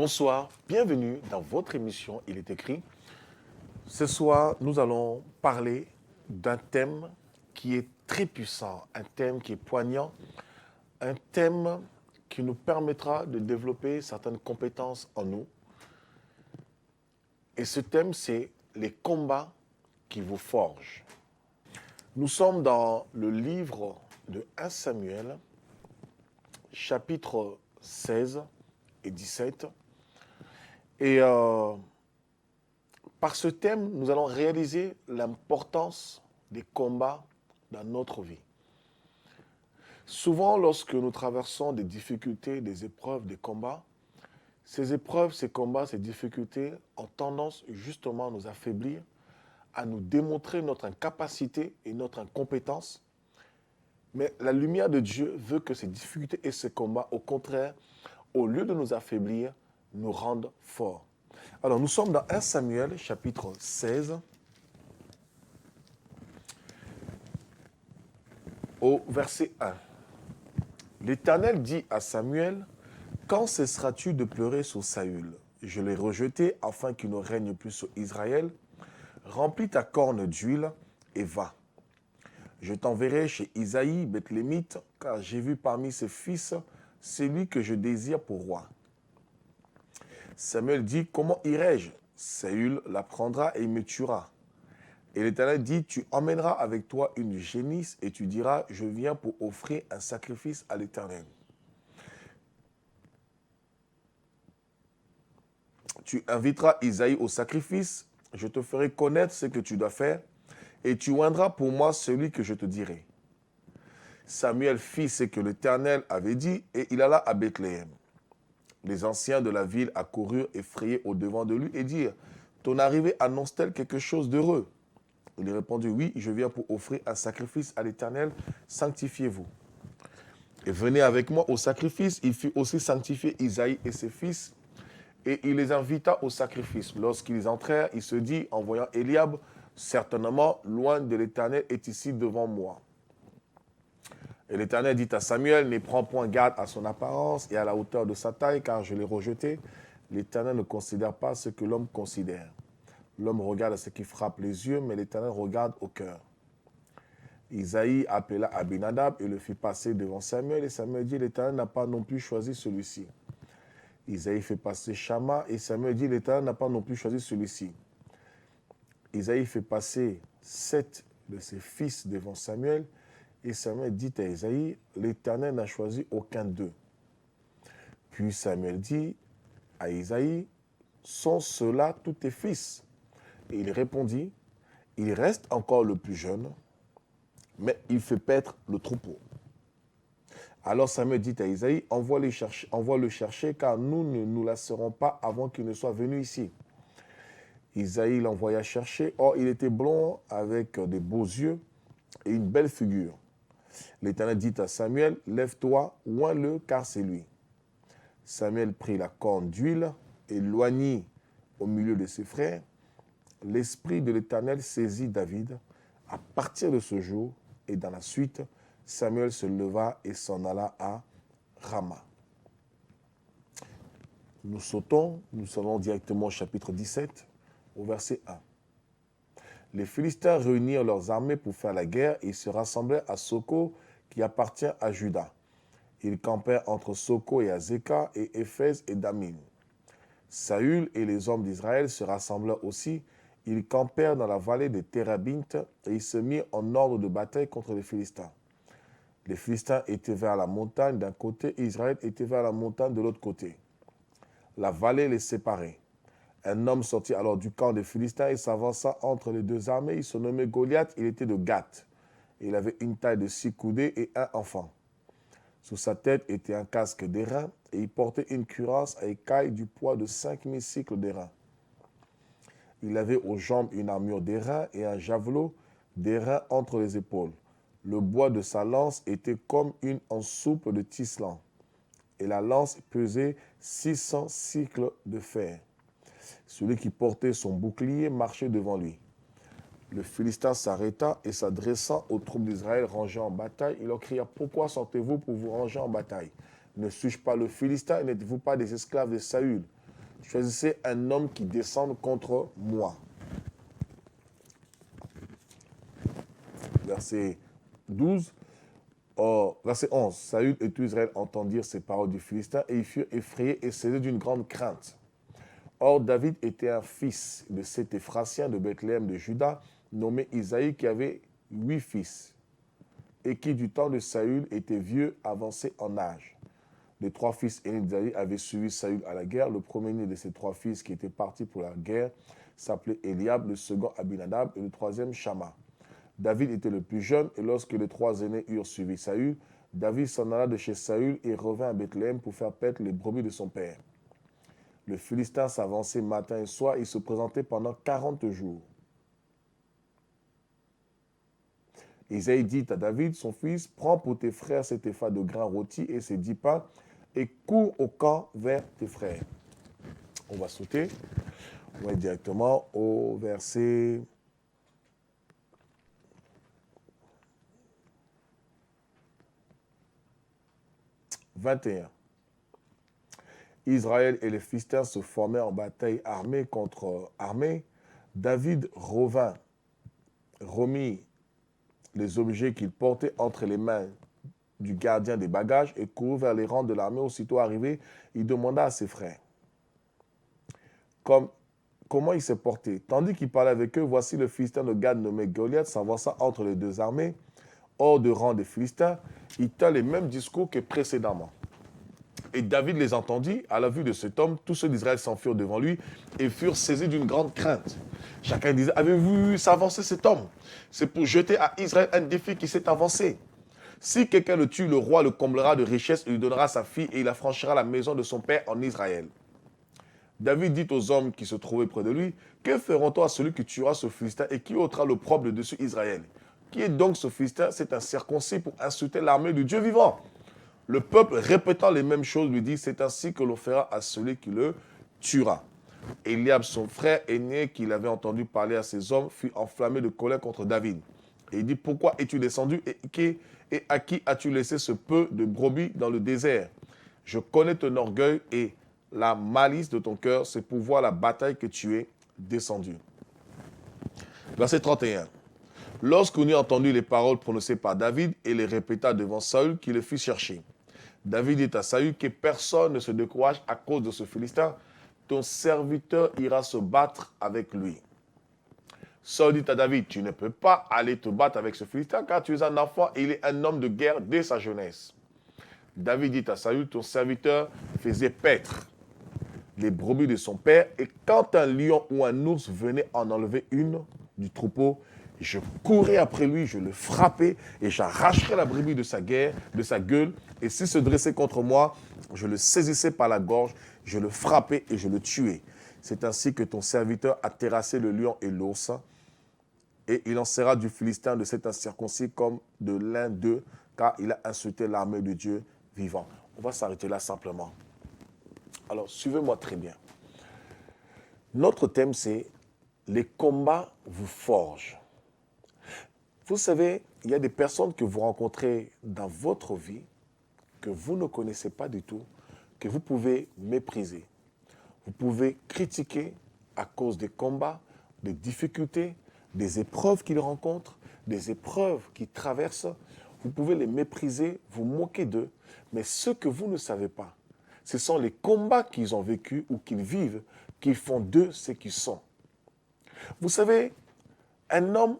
Bonsoir, bienvenue dans votre émission Il est écrit. Ce soir, nous allons parler d'un thème qui est très puissant, un thème qui est poignant, un thème qui nous permettra de développer certaines compétences en nous. Et ce thème, c'est les combats qui vous forgent. Nous sommes dans le livre de 1 Samuel, chapitre 16 et 17. Et par ce thème, nous allons réaliser l'importance des combats dans notre vie. Souvent, lorsque nous traversons des difficultés, des épreuves, des combats, ces épreuves, ces combats, ces difficultés ont tendance justement à nous affaiblir, à nous démontrer notre incapacité et notre incompétence. Mais la lumière de Dieu veut que ces difficultés et ces combats, au contraire, au lieu de nous affaiblir, nous rendent forts. Alors, nous sommes dans 1 Samuel, chapitre 16, au verset 1. L'Éternel dit à Samuel, « Quand cesseras-tu de pleurer sur Saül? Je l'ai rejeté afin qu'il ne règne plus sur Israël. Remplis ta corne d'huile et va. Je t'enverrai chez Isaïe, Bethlémite, car j'ai vu parmi ses fils celui que je désire pour roi. » Samuel dit, « Comment irai-je? Saül l'apprendra et il me tuera. » Et l'Éternel dit, « Tu emmèneras avec toi une génisse et tu diras, je viens pour offrir un sacrifice à l'Éternel. Tu inviteras Isaïe au sacrifice, je te ferai connaître ce que tu dois faire, et tu oindras pour moi celui que je te dirai. » Samuel fit ce que l'Éternel avait dit, et il alla à Bethléem. Les anciens de la ville accoururent effrayés au-devant de lui et dirent, « Ton arrivée annonce-t-elle quelque chose d'heureux? » Il répondit, « Oui, je viens pour offrir un sacrifice à l'Éternel, sanctifiez-vous. » Et venez avec moi au sacrifice. Il fit aussi sanctifier Isaïe et ses fils, et il les invita au sacrifice. Lorsqu'ils entrèrent, il se dit, en voyant Éliab, « Certainement, loin de l'Éternel est ici devant moi. » Et l'Éternel dit à Samuel, « Ne prends point garde à son apparence et à la hauteur de sa taille, car je l'ai rejeté. L'Éternel ne considère pas ce que l'homme considère. L'homme regarde ce qui frappe les yeux, mais l'Éternel regarde au cœur. » Isaïe appela Abinadab et le fit passer devant Samuel. Et Samuel dit, « L'Éternel n'a pas non plus choisi celui-ci. » Isaïe fait passer Shama et Samuel dit, « L'Éternel n'a pas non plus choisi celui-ci. » Isaïe fait passer 7 de ses fils devant Samuel. Et Samuel dit à Isaïe, « L'Éternel n'a choisi aucun d'eux. » Puis Samuel dit à Isaïe, « Sont ceux-là tous tes fils? » Et il répondit, « Il reste encore le plus jeune, mais il fait paître le troupeau. » Alors Samuel dit à Isaïe, « Envoie-le chercher, car nous ne nous lasserons pas avant qu'il ne soit venu ici. » Isaïe l'envoya chercher. Or, il était blond avec des beaux yeux et une belle figure. L'Éternel dit à Samuel, « Lève-toi, oins-le, car c'est lui. » Samuel prit la corne d'huile et l'oignit au milieu de ses frères. L'Esprit de l'Éternel saisit David. À partir de ce jour et dans la suite, Samuel se leva et s'en alla à Rama. Nous sautons, nous allons directement au chapitre 17, au verset 1. Les Philistins réunirent leurs armées pour faire la guerre et se rassemblèrent à Soko, qui appartient à Juda. Ils campèrent entre Soko et Azekah, et Éphèse et Damim. Saül et les hommes d'Israël se rassemblèrent aussi. Ils campèrent dans la vallée des Térabintes, et ils se mirent en ordre de bataille contre les Philistins. Les Philistins étaient vers la montagne d'un côté, et Israël était vers la montagne de l'autre côté. La vallée les séparait. Un homme sortit alors du camp des Philistins et s'avança entre les deux armées. Il se nommait Goliath, il était de Gath. Il avait une taille de 6 coudées et un enfant. Sous sa tête était un casque d'airain et il portait une cuirasse à écailles du poids de 5000 cycles d'airain. Il avait aux jambes une armure d'airain et un javelot d'airain entre les épaules. Le bois de sa lance était comme une ensoupe de tisserand et la lance pesait 600 cycles de fer. Celui qui portait son bouclier marchait devant lui. Le Philistin s'arrêta et s'adressant aux troupes d'Israël rangées en bataille, il leur cria, « Pourquoi sortez-vous pour vous ranger en bataille? Ne suis-je pas le Philistin et n'êtes-vous pas des esclaves de Saül? choisissez un homme qui descende contre moi. Verset 12. Verset 11. Saül et tout Israël entendirent ces paroles du Philistin et ils furent effrayés et saisis d'une grande crainte. Or, David était un fils de cet Éphrasien de Bethléem de Juda, nommé Isaïe, qui avait 8 fils, et qui du temps de Saül était vieux, avancé en âge. Les 3 fils aînés d'Isaïe avaient suivi Saül à la guerre. Le premier-né de ces 3 fils qui étaient partis pour la guerre s'appelait Eliab, le second Abinadab et le troisième Shama. David était le plus jeune, et lorsque les 3 aînés eurent suivi Saül, David s'en alla de chez Saül et revint à Bethléem pour faire paître les brebis de son père. Le Philistin s'avançait matin et soir, il se présentait pendant 40 jours. Isaïe dit à David, son fils, prends pour tes frères cet épha de grains rôtis et ces 10 pains, et cours au camp vers tes frères. On va sauter, on va aller directement au verset 21. Israël et les Philistins se formaient en bataille armée contre armée. David remit les objets qu'il portait entre les mains du gardien des bagages et courut vers les rangs de l'armée. Aussitôt arrivé, il demanda à ses frères comment il s'est porté. Tandis qu'il parlait avec eux, voici le Philistin de Gad nommé Goliath s'avança entre les 2 armées, hors de rang des Philistins. Il tint les mêmes discours que précédemment. Et David les entendit. À la vue de cet homme, tous ceux d'Israël s'enfuirent devant lui et furent saisis d'une grande crainte. Chacun disait, avez-vous vu s'avancer cet homme? C'est pour jeter à Israël un défi qui s'est avancé. Si quelqu'un le tue, le roi le comblera de richesses et lui donnera sa fille et il affranchira la maison de son père en Israël. David dit aux hommes qui se trouvaient près de lui, que feront-on à celui qui tuera ce Philistin et qui ôtera l'opprobre de dessus Israël? Qui est donc ce Philistin? C'est un circoncis pour insulter l'armée du Dieu vivant. Le peuple, répétant les mêmes choses, lui dit, c'est ainsi que l'on fera à celui qui le tuera. Eliab, son frère aîné, qu'il avait entendu parler à ses hommes, fut enflammé de colère contre David. Et il dit, pourquoi es-tu descendu et à qui as-tu laissé ce peu de brebis dans le désert? Je connais ton orgueil et la malice de ton cœur, c'est pour voir la bataille que tu es descendu. Verset 31. Lorsqu'on eut entendu les paroles prononcées par David et les répéta devant Saül, qui le fit chercher. David dit à Saül que personne ne se décourage à cause de ce Philistin. Ton serviteur ira se battre avec lui. Saül dit à David, tu ne peux pas aller te battre avec ce Philistin car tu es un enfant et il est un homme de guerre dès sa jeunesse. David dit à Saül, ton serviteur faisait paître les brebis de son père et quand un lion ou un ours venait en enlever une du troupeau, je courais après lui, je le frappais et j'arracherais la brebis de sa gueule. Et s'il se dressait contre moi, je le saisissais par la gorge, je le frappais et je le tuais. C'est ainsi que ton serviteur a terrassé le lion et l'ours. Et il en sera du Philistin de cet incirconcis comme de l'un d'eux, car il a insulté l'armée de Dieu vivant. On va s'arrêter là simplement. Alors, suivez-moi très bien. Notre thème, c'est les combats vous forgent. Vous savez, il y a des personnes que vous rencontrez dans votre vie que vous ne connaissez pas du tout, que vous pouvez mépriser. Vous pouvez critiquer à cause des combats, des difficultés, des épreuves qu'ils rencontrent, des épreuves qu'ils traversent. Vous pouvez les mépriser, vous moquer d'eux. Mais ce que vous ne savez pas, ce sont les combats qu'ils ont vécus ou qu'ils vivent, qui font d'eux ce qu'ils sont. Vous savez, un homme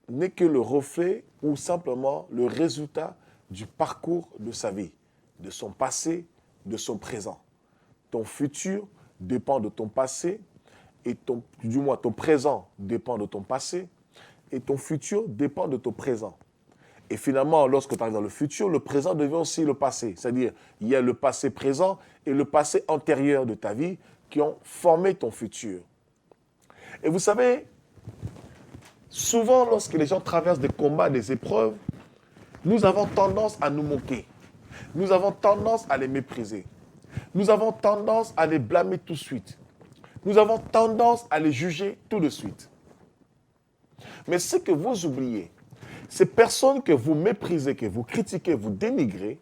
n'est que le reflet ou simplement le résultat du parcours de sa vie, de son passé, de son présent. Ton futur dépend de ton passé, et ton présent dépend de ton passé, et ton futur dépend de ton présent. Et finalement, lorsque tu arrives dans le futur, le présent devient aussi le passé. C'est-à-dire, il y a le passé présent et le passé antérieur de ta vie qui ont formé ton futur. Et vous savez, souvent, lorsque les gens traversent des combats, des épreuves, nous avons tendance à nous moquer. Nous avons tendance à les mépriser. Nous avons tendance à les blâmer tout de suite. Nous avons tendance à les juger tout de suite. Mais ce que vous oubliez, ces personnes que vous méprisez, que vous critiquez, vous dénigrez,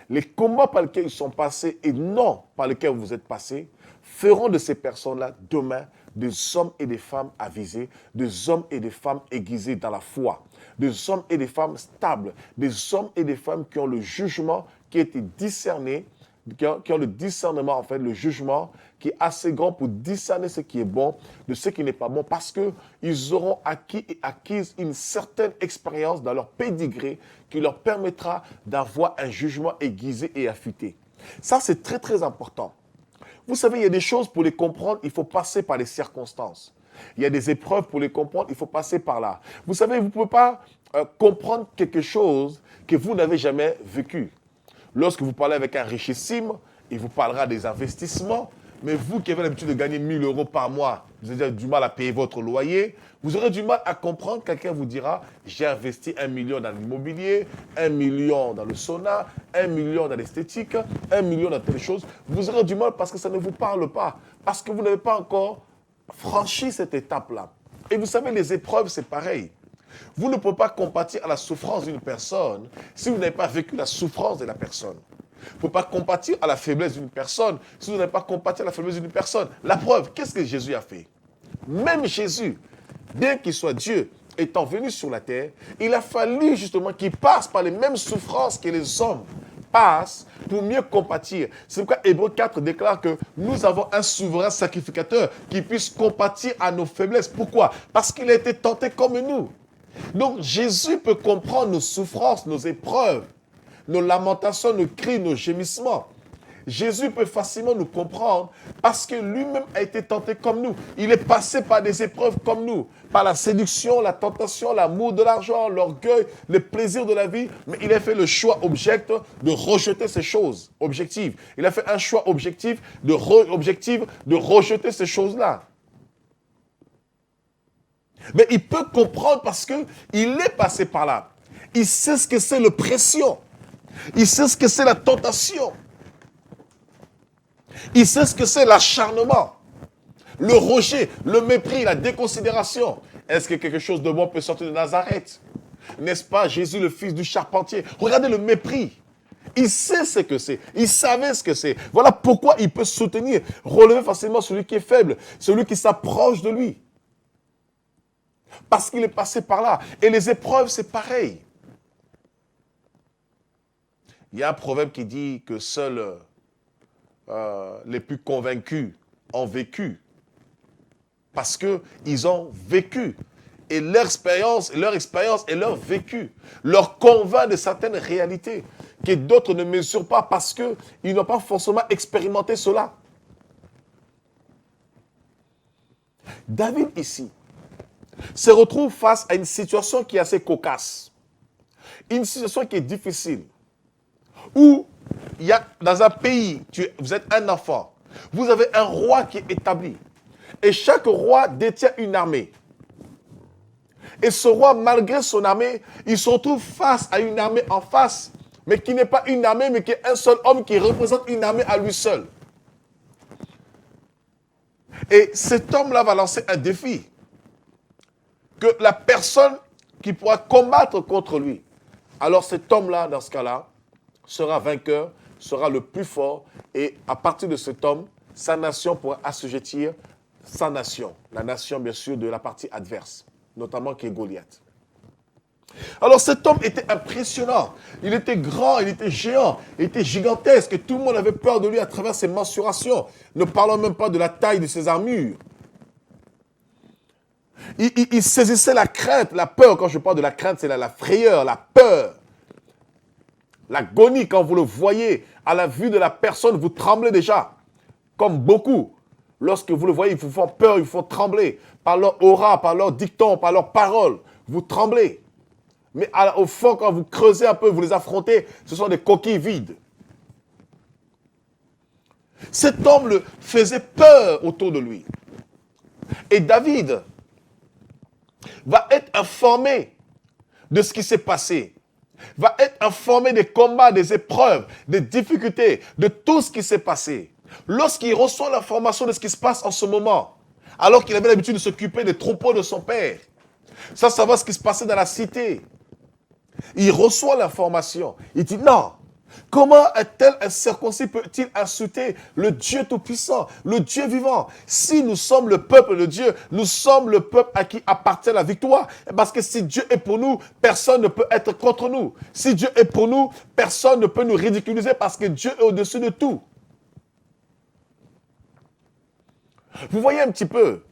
les combats par lesquels ils sont passés et non par lesquels vous êtes passés, feront de ces personnes-là demain des hommes et des femmes avisés, des hommes et des femmes aiguisés dans la foi, des hommes et des femmes stables, des hommes et des femmes qui ont le jugement qui a été discerné, qui ont le discernement, en fait, le jugement qui est assez grand pour discerner ce qui est bon de ce qui n'est pas bon, parce qu'ils auront acquis et acquis une certaine expérience dans leur pédigré qui leur permettra d'avoir un jugement aiguisé et affûté. Ça, c'est très, très important. Vous savez, il y a des choses, pour les comprendre, il faut passer par les circonstances. Il y a des épreuves, pour les comprendre, il faut passer par là. Vous savez, vous ne pouvez pas comprendre quelque chose que vous n'avez jamais vécu. Lorsque vous parlez avec un richissime, il vous parlera des investissements, mais vous qui avez l'habitude de gagner 1 000 € par mois, vous avez du mal à payer votre loyer, vous aurez du mal à comprendre. Quelqu'un vous dira, j'ai investi 1 million dans l'immobilier, 1 million dans le sauna, 1 million dans l'esthétique, 1 million dans telle chose. Vous aurez du mal parce que ça ne vous parle pas, parce que vous n'avez pas encore franchi cette étape-là. Et vous savez, les épreuves, c'est pareil. Vous ne pouvez pas compatir à la souffrance d'une personne si vous n'avez pas vécu la souffrance de la personne. Vous ne pouvez pas compatir à la faiblesse d'une personne si vous n'avez pas compati à la faiblesse d'une personne. La preuve, qu'est-ce que Jésus a fait? Même Jésus, bien qu'il soit Dieu, étant venu sur la terre, il a fallu justement qu'il passe par les mêmes souffrances que les hommes passent pour mieux compatir. C'est pourquoi Hébreux 4 déclare que nous avons un souverain sacrificateur qui puisse compatir à nos faiblesses. Pourquoi? Parce qu'il a été tenté comme nous. Donc Jésus peut comprendre nos souffrances, nos épreuves, nos lamentations, nos cris, nos gémissements. Jésus peut facilement nous comprendre parce que lui-même a été tenté comme nous. Il est passé par des épreuves comme nous, par la séduction, la tentation, l'amour de l'argent, l'orgueil, le plaisir de la vie. Mais il a fait le choix objectif de rejeter ces choses objectives. Il a fait un choix objectif de rejeter ces choses-là. Mais il peut comprendre parce qu'il est passé par là. Il sait ce que c'est la pression. Il sait ce que c'est la tentation. Il sait ce que c'est l'acharnement, le rejet, le mépris, la déconsidération. Est-ce que quelque chose de bon peut sortir de Nazareth? N'est-ce pas Jésus, le fils du charpentier? Regardez le mépris. Il sait ce que c'est. Il savait ce que c'est. Voilà pourquoi il peut soutenir, relever facilement celui qui est faible, celui qui s'approche de lui. Parce qu'il est passé par là. Et les épreuves, c'est pareil. Il y a un proverbe qui dit que seuls les plus convaincus ont vécu. Parce qu'ils ont vécu. Et leur expérience et leur vécu leur convainc de certaines réalités que d'autres ne mesurent pas parce qu'ils n'ont pas forcément expérimenté cela. David ici se retrouve face à une situation qui est assez cocasse. Une situation qui est difficile. Où il y a dans un pays, vous êtes un enfant, vous avez un roi qui est établi. Et chaque roi détient une armée. Et ce roi, malgré son armée, il se retrouve face à une armée en face, mais qui n'est pas une armée, mais qui est un seul homme qui représente une armée à lui seul. Et cet homme-là va lancer un défi. Que la personne qui pourra combattre contre lui, alors cet homme-là, dans ce cas-là, sera vainqueur, sera le plus fort, et à partir de cet homme, sa nation pourra assujettir sa nation, la nation bien sûr de la partie adverse, notamment qui est Goliath. Alors cet homme était impressionnant, il était grand, il était géant, il était gigantesque, et tout le monde avait peur de lui à travers ses mensurations, ne parlons même pas de la taille de ses armures. Il saisissait la crainte, la peur. Quand je parle de la crainte, c'est la frayeur, la peur. L'agonie, quand vous le voyez, à la vue de la personne, vous tremblez déjà. Comme beaucoup. Lorsque vous le voyez, ils vous font peur, ils vous font trembler. Par leur aura, par leur dicton, par leurs paroles. Vous tremblez. Mais au fond, quand vous creusez un peu, vous les affrontez, ce sont des coquilles vides. Cet homme le faisait peur autour de lui. Et David va être informé de ce qui s'est passé, va être informé des combats, des épreuves, des difficultés, de tout ce qui s'est passé. Lorsqu'il reçoit l'information de ce qui se passe en ce moment, alors qu'il avait l'habitude de s'occuper des troupeaux de son père, sans savoir ce qui se passait dans la cité, il reçoit l'information. Il dit non, Comment un tel incirconcis peut-il insulter le Dieu Tout-Puissant, le Dieu vivant? Si nous sommes le peuple de Dieu, nous sommes le peuple à qui appartient la victoire. Parce que si Dieu est pour nous, personne ne peut être contre nous. Si Dieu est pour nous, personne ne peut nous ridiculiser parce que Dieu est au-dessus de tout. Vous voyez un petit peu.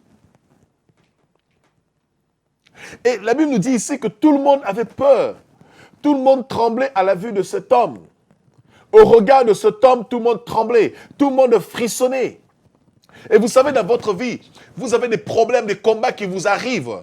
Et la Bible nous dit ici que tout le monde avait peur. Tout le monde tremblait à la vue de cet homme. Au regard de cet homme, tout le monde tremblait. Tout le monde frissonnait. Et vous savez, dans votre vie, vous avez des problèmes, des combats qui vous arrivent,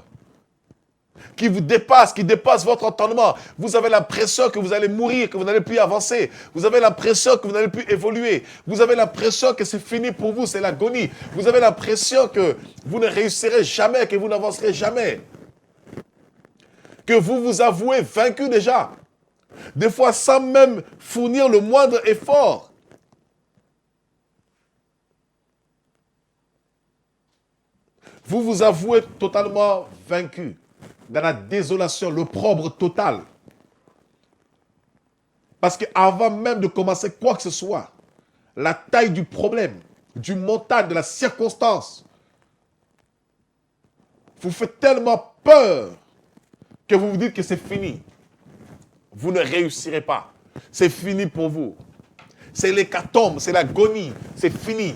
qui vous dépassent, qui dépassent votre entendement. Vous avez l'impression que vous allez mourir, que vous n'allez plus avancer. Vous avez l'impression que vous n'allez plus évoluer. Vous avez l'impression que c'est fini pour vous, c'est l'agonie. Vous avez l'impression que vous ne réussirez jamais, que vous n'avancerez jamais. Que vous vous avouez vaincu déjà. Des fois sans même fournir le moindre effort. Vous vous avouez totalement vaincu. Dans la désolation, l'opprobre total. Parce qu'avant même de commencer quoi que ce soit, la taille du problème, du montant, de la circonstance, vous fait tellement peur que vous vous dites que c'est fini. Vous ne réussirez pas. C'est fini pour vous. C'est l'hécatombe, c'est l'agonie, c'est fini.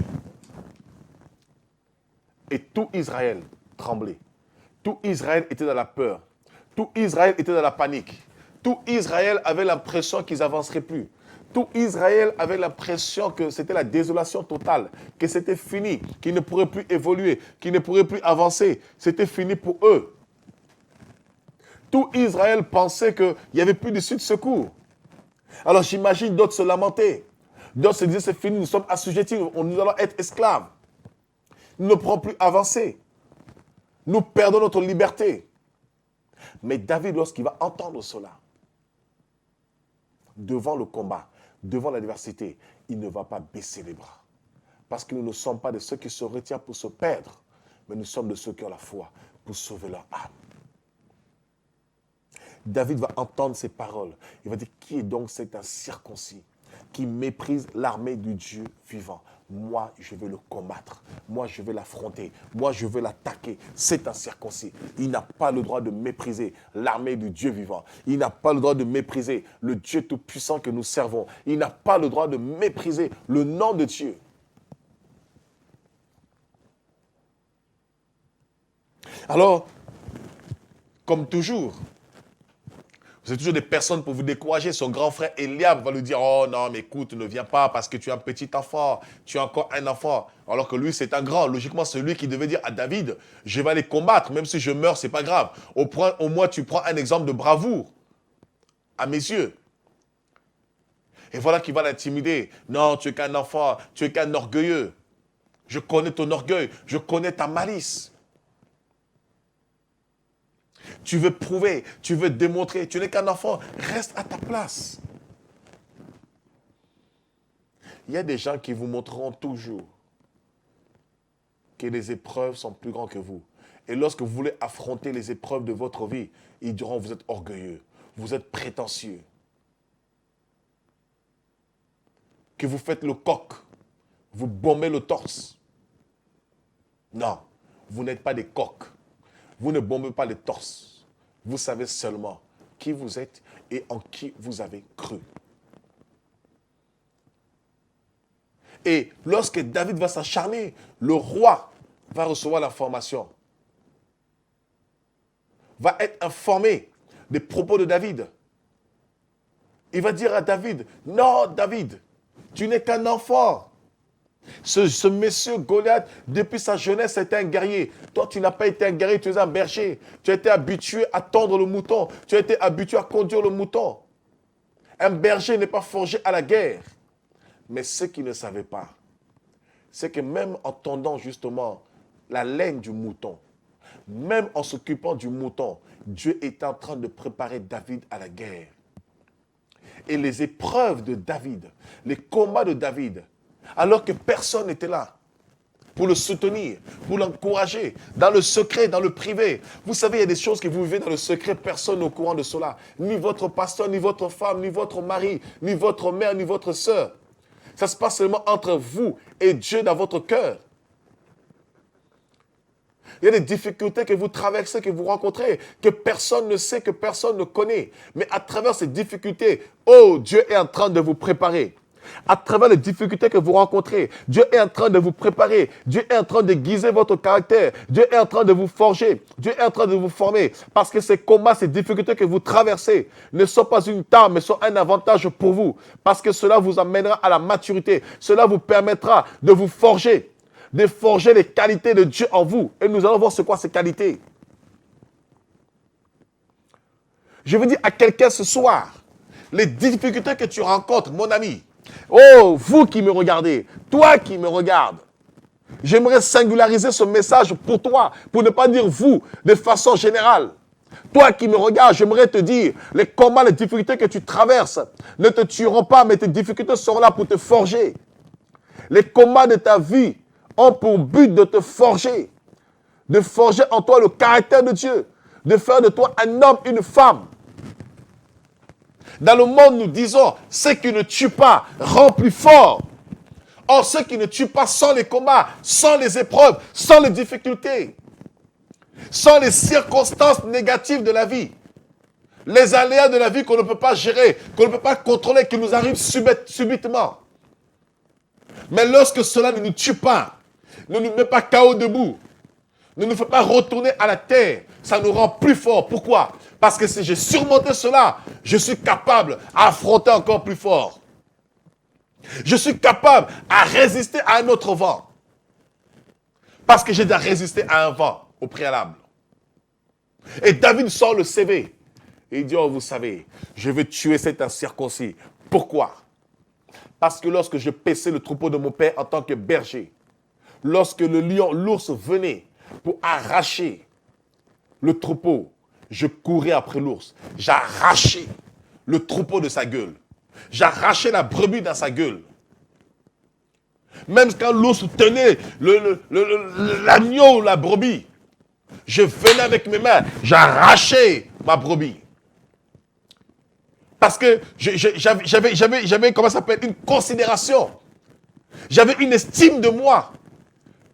Et tout Israël tremblait. Tout Israël était dans la peur. Tout Israël était dans la panique. Tout Israël avait l'impression qu'ils n'avanceraient plus. Tout Israël avait l'impression que c'était la désolation totale, que c'était fini, qu'ils ne pourraient plus évoluer, qu'ils ne pourraient plus avancer. C'était fini pour eux. Tout Israël pensait qu'il n'y avait plus d'issue de secours. Alors j'imagine d'autres se lamenter. D'autres se disaient c'est fini, nous sommes assujettis, nous allons être esclaves. Nous ne pourrons plus avancer. Nous perdons notre liberté. Mais David, lorsqu'il va entendre cela, devant le combat, devant l'adversité, il ne va pas baisser les bras. Parce que nous ne sommes pas de ceux qui se retirent pour se perdre, mais nous sommes de ceux qui ont la foi pour sauver leur âme. David va entendre ces paroles. Il va dire, qui est donc cet incirconcis qui méprise l'armée du Dieu vivant? Moi, je vais le combattre. Moi, je vais l'affronter. Moi, je vais l'attaquer. C'est incirconcis. Il n'a pas le droit de mépriser l'armée du Dieu vivant. Il n'a pas le droit de mépriser le Dieu tout-puissant que nous servons. Il n'a pas le droit de mépriser le nom de Dieu. Alors, comme toujours, vous avez toujours des personnes pour vous décourager. Son grand frère Eliab va lui dire, oh non, mais écoute, ne viens pas parce que tu es un petit enfant, tu es encore un enfant. Alors que lui, c'est un grand. Logiquement, c'est lui qui devait dire à David, je vais aller combattre, même si je meurs, c'est pas grave. Au moins, tu prends un exemple de bravoure, à mes yeux. Et voilà qu'il va l'intimider. Non, tu es qu'un enfant, tu es qu'un orgueilleux. Je connais ton orgueil, je connais ta malice. Tu veux prouver, tu veux démontrer, tu n'es qu'un enfant, reste à ta place. Il y a des gens qui vous montreront toujours que les épreuves sont plus grandes que vous. Et lorsque vous voulez affronter les épreuves de votre vie, ils diront vous êtes orgueilleux, vous êtes prétentieux. Que vous faites le coq, vous bombez le torse. Non, vous n'êtes pas des coqs. Vous ne bombez pas le torse. Vous savez seulement qui vous êtes et en qui vous avez cru. Et lorsque David va s'acharner, le roi va recevoir l'information. Va être informé des propos de David. Il va dire à David, non David, tu n'es qu'un enfant. Ce monsieur Goliath, depuis sa jeunesse, était un guerrier. Toi, tu n'as pas été un guerrier, tu es un berger. Tu as été habitué à tondre le mouton. Tu as été habitué à conduire le mouton. Un berger n'est pas forgé à la guerre. Mais ce qu'il ne savait pas, c'est que même en tondant justement la laine du mouton, même en s'occupant du mouton, Dieu était en train de préparer David à la guerre. Et les épreuves de David, les combats de David, alors que personne n'était là, pour le soutenir, pour l'encourager, dans le secret, dans le privé. Vous savez, il y a des choses que vous vivez dans le secret, personne n'est au courant de cela. Ni votre pasteur, ni votre femme, ni votre mari, ni votre mère, ni votre sœur. Ça se passe seulement entre vous et Dieu dans votre cœur. Il y a des difficultés que vous traversez, que vous rencontrez, que personne ne sait, que personne ne connaît. Mais à travers ces difficultés, oh, Dieu est en train de vous préparer. À travers les difficultés que vous rencontrez, Dieu est en train de vous préparer. Dieu est en train de guiser votre caractère. Dieu est en train de vous forger. Dieu est en train de vous former. Parce que ces combats, ces difficultés que vous traversez ne sont pas une tare, mais sont un avantage pour vous. Parce que cela vous amènera à la maturité. Cela vous permettra de vous forger. De forger les qualités de Dieu en vous. Et nous allons voir c'est quoi ces qualités. Je veux dire à quelqu'un ce soir, les difficultés que tu rencontres, mon ami, oh, vous qui me regardez, toi qui me regardes, j'aimerais singulariser ce message pour toi, pour ne pas dire vous, de façon générale. Toi qui me regardes, j'aimerais te dire, les combats, les difficultés que tu traverses ne te tueront pas, mais tes difficultés seront là pour te forger. Les combats de ta vie ont pour but de te forger en toi le caractère de Dieu, de faire de toi un homme, une femme. Dans le monde, nous disons, ce qui ne tue pas rend plus fort. Or, ce qui ne tue pas sans les combats, sans les épreuves, sans les difficultés, sans les circonstances négatives de la vie, les aléas de la vie qu'on ne peut pas gérer, qu'on ne peut pas contrôler, qui nous arrivent subitement. Mais lorsque cela ne nous tue pas, ne nous met pas KO debout, ne nous fait pas retourner à la terre, ça nous rend plus forts. Pourquoi? Parce que si j'ai surmonté cela, je suis capable à affronter encore plus fort. Je suis capable à résister à un autre vent. Parce que j'ai déjà résisté à un vent au préalable. Et David sort le CV. Et il dit, oh, vous savez, je vais tuer cet incirconcis. Pourquoi? Parce que lorsque je paissais le troupeau de mon père en tant que berger, lorsque le lion, l'ours venait pour arracher le troupeau, je courais après l'ours. J'arrachais le troupeau de sa gueule. J'arrachais la brebis dans sa gueule. Même quand l'ours tenait l'agneau ou la brebis, je venais avec mes mains, j'arrachais ma brebis. Parce que j'avais, comment ça s'appelle, une considération. J'avais une estime de moi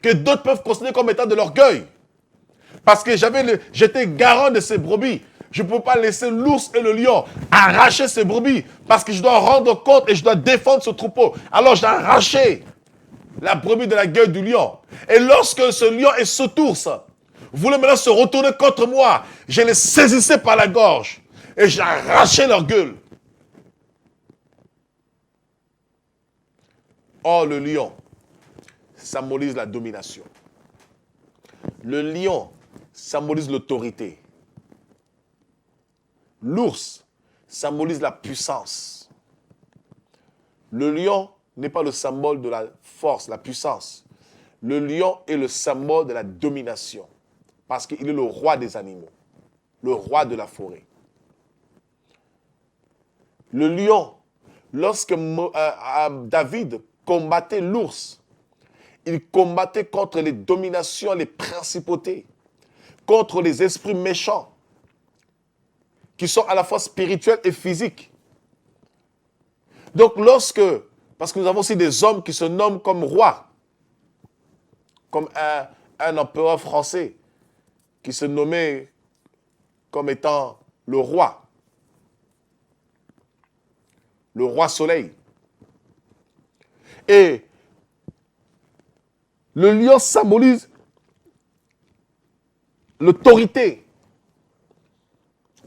que d'autres peuvent considérer comme étant de l'orgueil. Parce que j'étais garant de ces brebis. Je ne peux pas laisser l'ours et le lion arracher ces brebis. Parce que je dois rendre compte et je dois défendre ce troupeau. Alors j'ai arraché la brebis de la gueule du lion. Et lorsque ce lion et cet ours voulaient maintenant se retourner contre moi, je les saisissais par la gorge. Et j'arrachais leur gueule. Or, le lion symbolise la domination. Le lion symbolise l'autorité. L'ours symbolise la puissance. Le lion n'est pas le symbole de la force, la puissance. Le lion est le symbole de la domination. Parce qu'il est le roi des animaux. Le roi de la forêt. Le lion, lorsque David combattait l'ours, il combattait contre les dominations, les principautés, contre les esprits méchants, qui sont à la fois spirituels et physiques. Donc parce que nous avons aussi des hommes qui se nomment comme rois, comme un empereur français qui se nommait comme étant le roi soleil. Et le lion symbolise l'autorité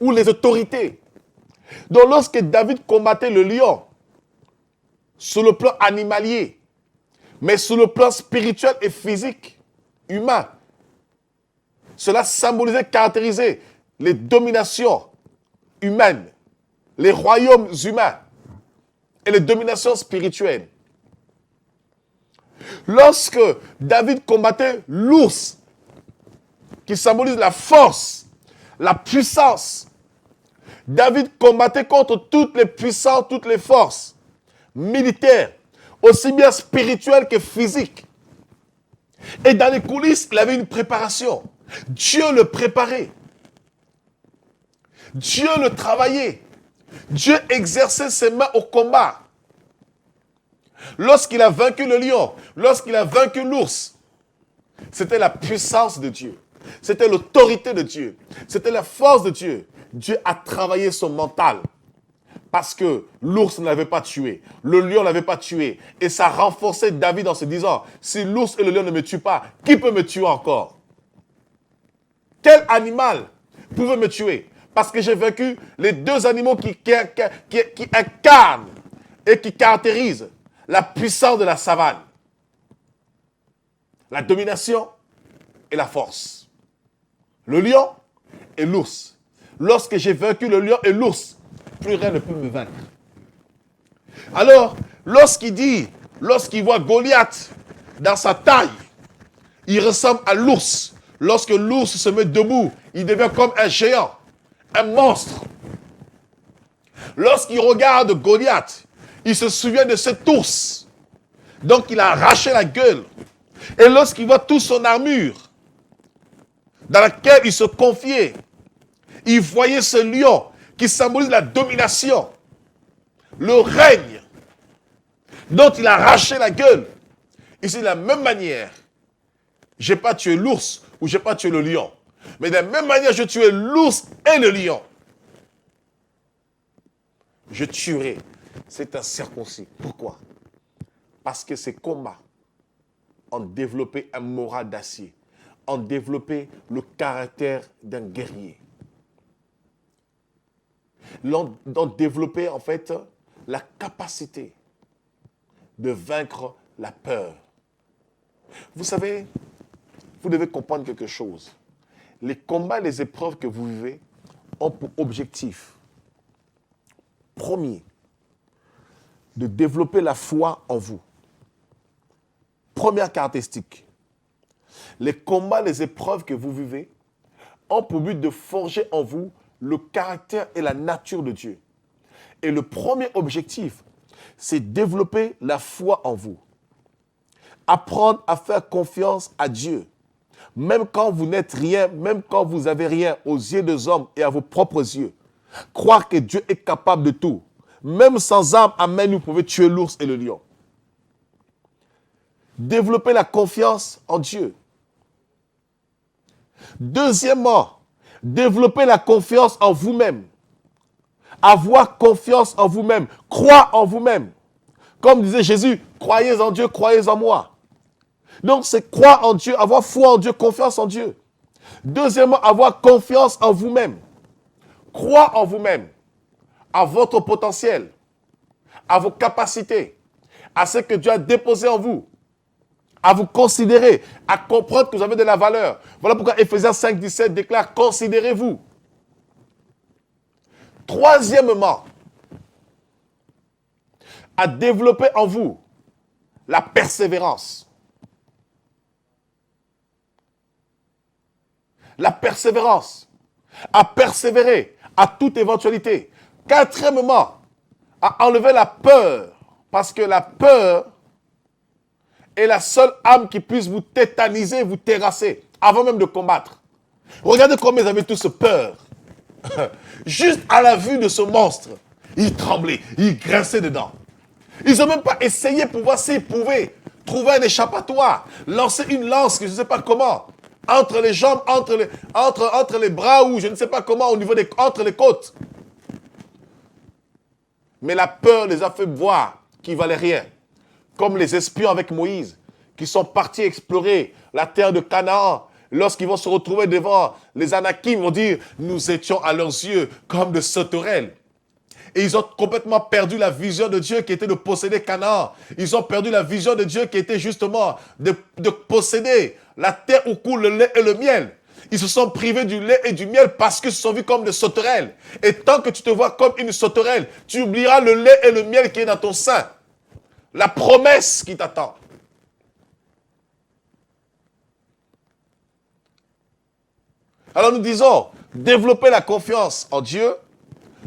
ou les autorités. Donc lorsque David combattait le lion, sur le plan animalier, mais sur le plan spirituel et physique, humain, cela symbolisait, caractérisait les dominations humaines, les royaumes humains et les dominations spirituelles. Lorsque David combattait l'ours, qui symbolise la force, la puissance, David combattait contre toutes les puissances, toutes les forces militaires, aussi bien spirituelles que physiques. Et dans les coulisses, il avait une préparation. Dieu le préparait. Dieu le travaillait. Dieu exerçait ses mains au combat. Lorsqu'il a vaincu le lion, lorsqu'il a vaincu l'ours, c'était la puissance de Dieu. C'était l'autorité de Dieu. C'était la force de Dieu. Dieu a travaillé son mental. Parce que l'ours ne l'avait pas tué. Le lion ne l'avait pas tué. Et ça renforçait David en se disant, si l'ours et le lion ne me tuent pas, qui peut me tuer encore? Quel animal pouvait me tuer? Parce que j'ai vaincu les deux animaux qui incarnent et qui caractérisent la puissance de la savane. La domination et la force. Le lion et l'ours. Lorsque j'ai vaincu le lion et l'ours, plus rien ne peut me vaincre. Alors, lorsqu'il voit Goliath dans sa taille, il ressemble à l'ours. Lorsque l'ours se met debout, il devient comme un géant, un monstre. Lorsqu'il regarde Goliath, il se souvient de cet ours. Donc il a arraché la gueule. Et lorsqu'il voit toute son armure, dans laquelle il se confiait, il voyait ce lion qui symbolise la domination, le règne, dont il a arraché la gueule. Et c'est de la même manière, je n'ai pas tué l'ours ou je n'ai pas tué le lion. Mais de la même manière, je tuais l'ours et le lion. Je tuerai cet incirconcis. Pourquoi? Parce que ces combats ont développé un moral d'acier, ont développé le caractère d'un guerrier. Ont développé en fait la capacité de vaincre la peur. Vous savez, vous devez comprendre quelque chose. Les combats et les épreuves que vous vivez ont pour objectif premier de développer la foi en vous. Première caractéristique. Les combats, les épreuves que vous vivez ont pour but de forger en vous le caractère et la nature de Dieu. Et le premier objectif, c'est développer la foi en vous. Apprendre à faire confiance à Dieu. Même quand vous n'êtes rien, même quand vous n'avez rien aux yeux des hommes et à vos propres yeux. Croire que Dieu est capable de tout. Même sans armes à main, vous pouvez tuer l'ours et le lion. Développer la confiance en Dieu. Deuxièmement, développer la confiance en vous-même. Avoir confiance en vous-même. Croire en vous-même. Comme disait Jésus, croyez en Dieu, croyez en moi. Donc c'est croire en Dieu, avoir foi en Dieu, confiance en Dieu. Deuxièmement, avoir confiance en vous-même. Croire en vous-même, à votre potentiel, à vos capacités, à ce que Dieu a déposé en vous, à vous considérer, à comprendre que vous avez de la valeur. Voilà pourquoi Éphésiens 5, 17 déclare « Considérez-vous ». Troisièmement, à développer en vous la persévérance. La persévérance, à persévérer à toute éventualité. Quatrièmement, à enlever la peur, parce que la peur est la seule âme qui puisse vous tétaniser, vous terrasser, avant même de combattre. Regardez comment ils avaient tous peur. Juste à la vue de ce monstre, ils tremblaient, ils grinçaient dedans. Ils n'ont même pas essayé pour voir s'ils pouvaient trouver un échappatoire, lancer une lance, je ne sais pas comment, entre les jambes, entre les bras ou je ne sais pas comment, entre les côtes. Mais la peur les a fait voir qu'ils ne valaient rien. Comme les espions avec Moïse, qui sont partis explorer la terre de Canaan. Lorsqu'ils vont se retrouver devant les Anakim, ils vont dire, nous étions à leurs yeux comme de sauterelles. Et ils ont complètement perdu la vision de Dieu qui était de posséder Canaan. Ils ont perdu la vision de Dieu qui était justement de posséder la terre où coule le lait et le miel. Ils se sont privés du lait et du miel parce qu'ils se sont vus comme des sauterelles. Et tant que tu te vois comme une sauterelle, tu oublieras le lait et le miel qui est dans ton sein. La promesse qui t'attend. Alors nous disons, développer la confiance en Dieu,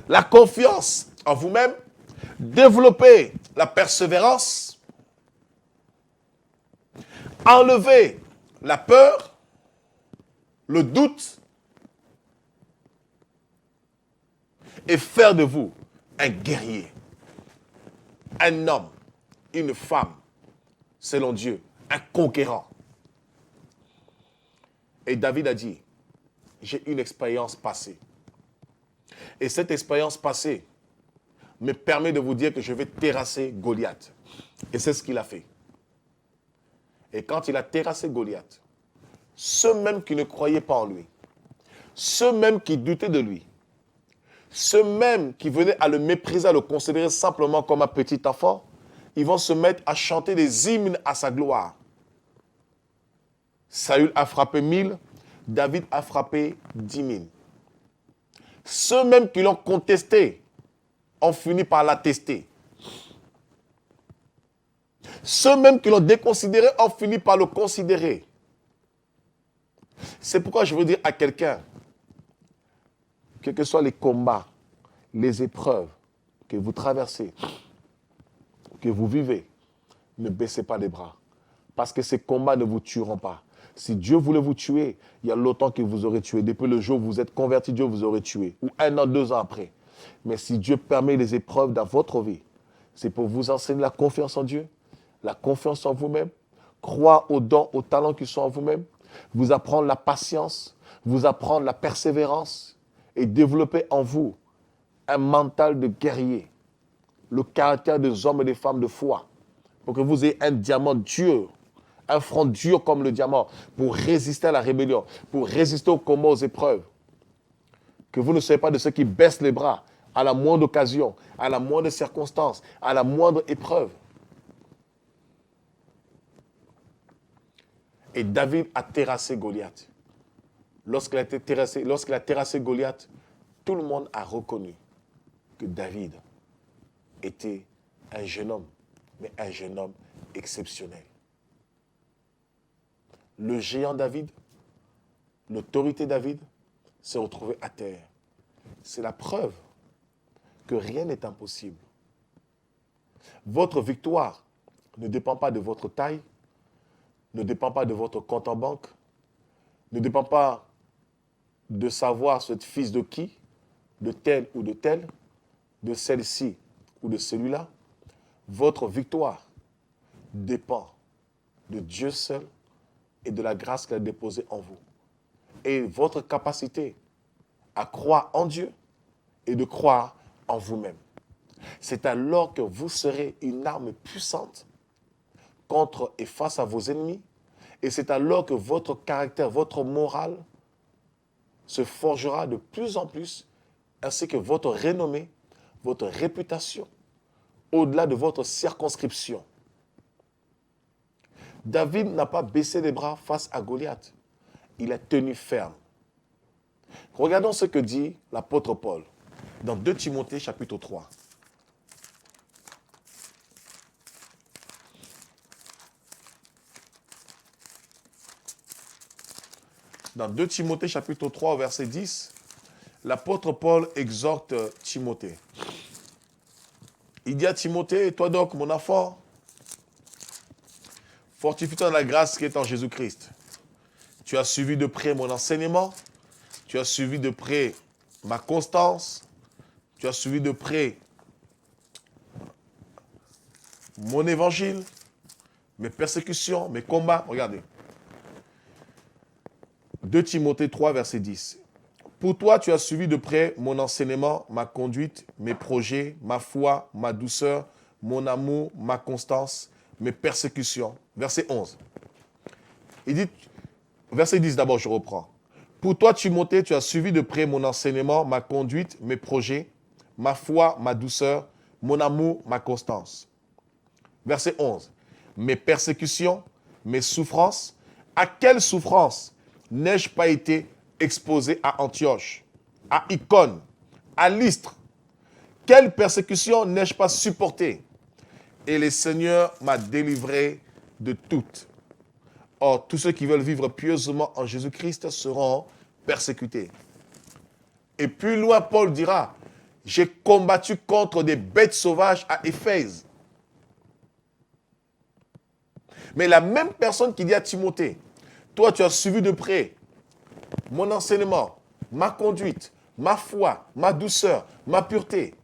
la confiance en vous-même, développer la persévérance, enlever la peur, le doute, et faire de vous un guerrier, un homme, une femme, selon Dieu, un conquérant. Et David a dit, j'ai une expérience passée. Et cette expérience passée me permet de vous dire que je vais terrasser Goliath. Et c'est ce qu'il a fait. Et quand il a terrassé Goliath, ceux même qui ne croyaient pas en lui, ceux même qui doutaient de lui, ceux même qui venaient à le mépriser, à le considérer simplement comme un petit enfant, ils vont se mettre à chanter des hymnes à sa gloire. Saül a frappé 1000, David a frappé 10 000. Ceux même qui l'ont contesté ont fini par l'attester. Ceux même qui l'ont déconsidéré ont fini par le considérer. C'est pourquoi je veux dire à quelqu'un, quels que soient les combats, les épreuves que vous traversez, que vous vivez, ne baissez pas les bras. Parce que ces combats ne vous tueront pas. Si Dieu voulait vous tuer, il y a longtemps qu'il vous aurait tué. Depuis le jour où vous êtes converti, Dieu vous aurait tué. Ou 1 an, 2 ans après. Mais si Dieu permet les épreuves dans votre vie, c'est pour vous enseigner la confiance en Dieu, la confiance en vous-même, croire aux dons, aux talents qui sont en vous-même, vous apprendre la patience, vous apprendre la persévérance et développer en vous un mental de guerrier, le caractère des hommes et des femmes de foi, pour que vous ayez un diamant dur, un front dur comme le diamant, pour résister à la rébellion, pour résister aux combats, aux épreuves. Que vous ne soyez pas de ceux qui baissent les bras à la moindre occasion, à la moindre circonstance, à la moindre épreuve. Et David a terrassé Goliath. Lorsqu'il a terrassé Goliath, tout le monde a reconnu que David était un jeune homme, mais un jeune homme exceptionnel. Le géant David, l'autorité David, s'est retrouvé à terre. C'est la preuve que rien n'est impossible. Votre victoire ne dépend pas de votre taille, ne dépend pas de votre compte en banque, ne dépend pas de savoir ce fils de qui, de tel ou de tel, de celle-ci ou de celui-là. Votre victoire dépend de Dieu seul et de la grâce qu'il a déposée en vous. Et votre capacité à croire en Dieu et de croire en vous-même. C'est alors que vous serez une arme puissante contre et face à vos ennemis. Et c'est alors que votre caractère, votre morale se forgera de plus en plus, ainsi que votre renommée, votre réputation, au-delà de votre circonscription. David n'a pas baissé les bras face à Goliath. Il a tenu ferme. Regardons ce que dit l'apôtre Paul dans 2 Timothée chapitre 3. Dans 2 Timothée chapitre 3 verset 10, l'apôtre Paul exhorte Timothée. Il dit à Timothée, toi donc mon enfant, fortifie-toi dans la grâce qui est en Jésus-Christ. Tu as suivi de près mon enseignement, tu as suivi de près ma constance, tu as suivi de près mon évangile, mes persécutions, mes combats. Regardez. 2 Timothée 3, verset 10. Pour toi, tu as suivi de près mon enseignement, ma conduite, mes projets, ma foi, ma douceur, mon amour, ma constance, mes persécutions. Verset 11. Il dit, verset 10 d'abord, je reprends. Pour toi, Timothée, tu as suivi de près mon enseignement, ma conduite, mes projets, ma foi, ma douceur, mon amour, ma constance. Verset 11. Mes persécutions, mes souffrances. À quelle souffrance n'ai-je pas été exposé à Antioche, à Icône, à Lystre? Quelle persécution n'ai-je pas supportée? Et le Seigneur m'a délivré de toutes. Or, tous ceux qui veulent vivre pieusement en Jésus-Christ seront persécutés. Et plus loin, Paul dira, j'ai combattu contre des bêtes sauvages à Éphèse. Mais la même personne qui dit à Timothée, Toi, tu as suivi de près mon enseignement, ma conduite, ma foi, ma douceur, ma pureté.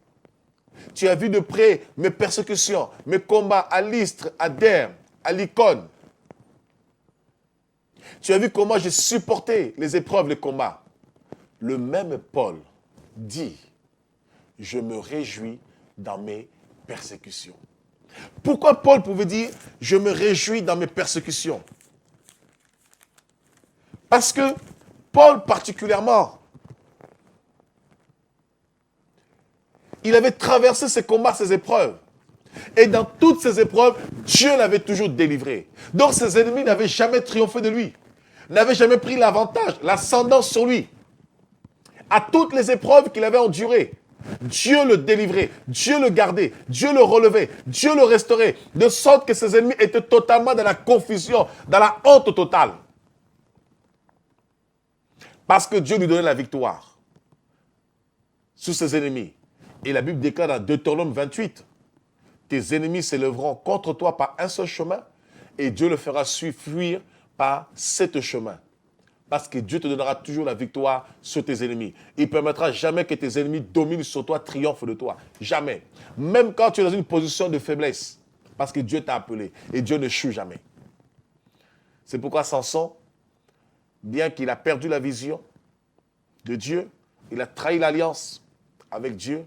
Tu as vu de près mes persécutions, mes combats à l'Istre, à Derbe, à l'Icône. Tu as vu comment j'ai supporté les épreuves, les combats. Le même Paul dit, je me réjouis dans mes persécutions. Pourquoi Paul pouvait dire, je me réjouis dans mes persécutions? Parce que Paul particulièrement, il avait traversé ses combats, ses épreuves. Et dans toutes ces épreuves, Dieu l'avait toujours délivré. Donc ses ennemis n'avaient jamais triomphé de lui, n'avaient jamais pris l'avantage, l'ascendance sur lui. À toutes les épreuves qu'il avait endurées, Dieu le délivrait, Dieu le gardait, Dieu le relevait, Dieu le restaurait, de sorte que ses ennemis étaient totalement dans la confusion, dans la honte totale. Parce que Dieu lui donnait la victoire sur ses ennemis. Et la Bible déclare dans Deutéronome 28, tes ennemis s'élèveront contre toi par un seul chemin et Dieu le fera fuir par 7 chemins. Parce que Dieu te donnera toujours la victoire sur tes ennemis. Il ne permettra jamais que tes ennemis dominent sur toi, triomphent de toi. Jamais. Même quand tu es dans une position de faiblesse. Parce que Dieu t'a appelé. Et Dieu ne chute jamais. C'est pourquoi Samson, bien qu'il a perdu la vision de Dieu, il a trahi l'alliance avec Dieu.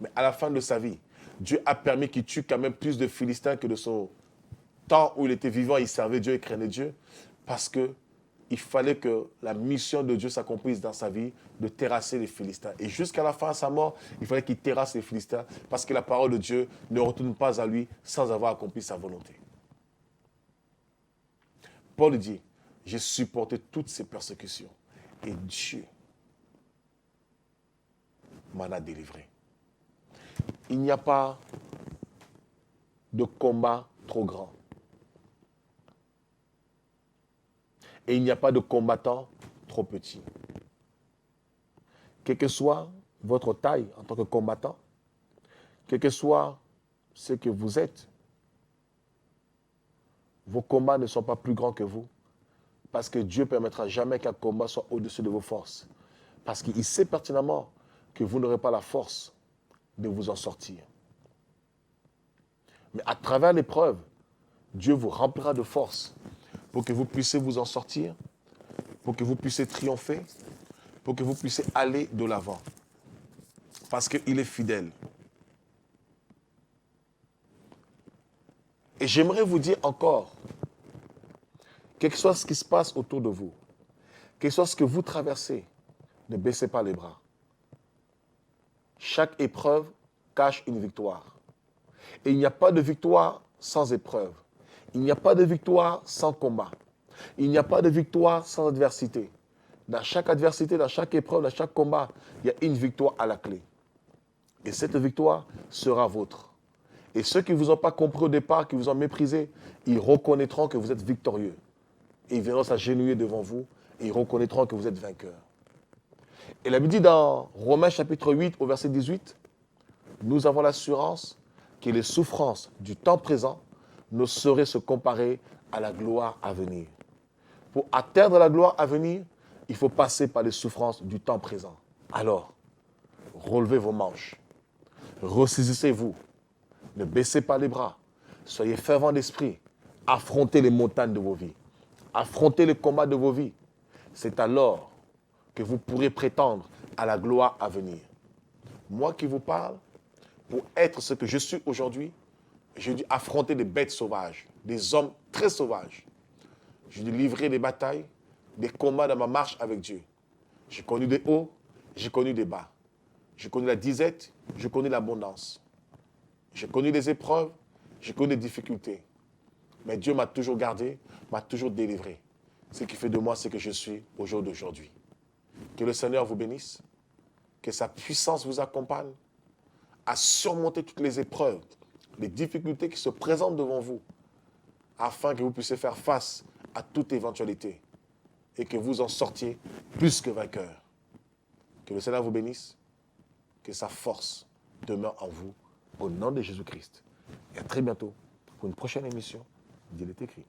Mais à la fin de sa vie, Dieu a permis qu'il tue quand même plus de Philistins que de son temps où il était vivant, il servait Dieu et craignait Dieu. Parce que il fallait que la mission de Dieu s'accomplisse dans sa vie, de terrasser les Philistins. Et jusqu'à la fin de sa mort, il fallait qu'il terrasse les Philistins, parce que la parole de Dieu ne retourne pas à lui sans avoir accompli sa volonté. Paul dit, j'ai supporté toutes ces persécutions, et Dieu m'en a délivré. Il n'y a pas de combat trop grand. Et il n'y a pas de combattant trop petit. Quelle que soit votre taille en tant que combattant, quel que soit ce que vous êtes, vos combats ne sont pas plus grands que vous. Parce que Dieu ne permettra jamais qu'un combat soit au-dessus de vos forces. Parce qu'il sait pertinemment que vous n'aurez pas la force de vous en sortir. Mais à travers l'épreuve, Dieu vous remplira de force pour que vous puissiez vous en sortir, pour que vous puissiez triompher, pour que vous puissiez aller de l'avant. Parce qu'il est fidèle. Et j'aimerais vous dire encore, quel que soit ce qui se passe autour de vous, quel que soit ce que vous traversez, ne baissez pas les bras. Chaque épreuve cache une victoire. Et il n'y a pas de victoire sans épreuve. Il n'y a pas de victoire sans combat. Il n'y a pas de victoire sans adversité. Dans chaque adversité, dans chaque épreuve, dans chaque combat, il y a une victoire à la clé. Et cette victoire sera vôtre. Et ceux qui ne vous ont pas compris au départ, qui vous ont méprisé, ils reconnaîtront que vous êtes victorieux. Et ils viendront s'agenouiller devant vous et ils reconnaîtront que vous êtes vainqueur. Et la Bible dit dans Romains chapitre 8 au verset 18, nous avons l'assurance que les souffrances du temps présent ne sauraient se comparer à la gloire à venir. Pour atteindre la gloire à venir, il faut passer par les souffrances du temps présent. Alors, relevez vos manches, ressaisissez-vous, ne baissez pas les bras, soyez fervents d'esprit, affrontez les montagnes de vos vies, affrontez les combats de vos vies. C'est alors que vous pourrez prétendre à la gloire à venir. Moi qui vous parle, pour être ce que je suis aujourd'hui, j'ai dû affronter des bêtes sauvages, des hommes très sauvages. J'ai dû livrer des batailles, des combats dans ma marche avec Dieu. J'ai connu des hauts, j'ai connu des bas. J'ai connu la disette, j'ai connu l'abondance. J'ai connu des épreuves, j'ai connu des difficultés. Mais Dieu m'a toujours gardé, m'a toujours délivré. Ce qui fait de moi ce que je suis au jour d'aujourd'hui. Que le Seigneur vous bénisse, que sa puissance vous accompagne à surmonter toutes les épreuves, les difficultés qui se présentent devant vous, afin que vous puissiez faire face à toute éventualité et que vous en sortiez plus que vainqueur. Que le Seigneur vous bénisse, que sa force demeure en vous, au nom de Jésus-Christ. Et à très bientôt pour une prochaine émission d'Il est écrit.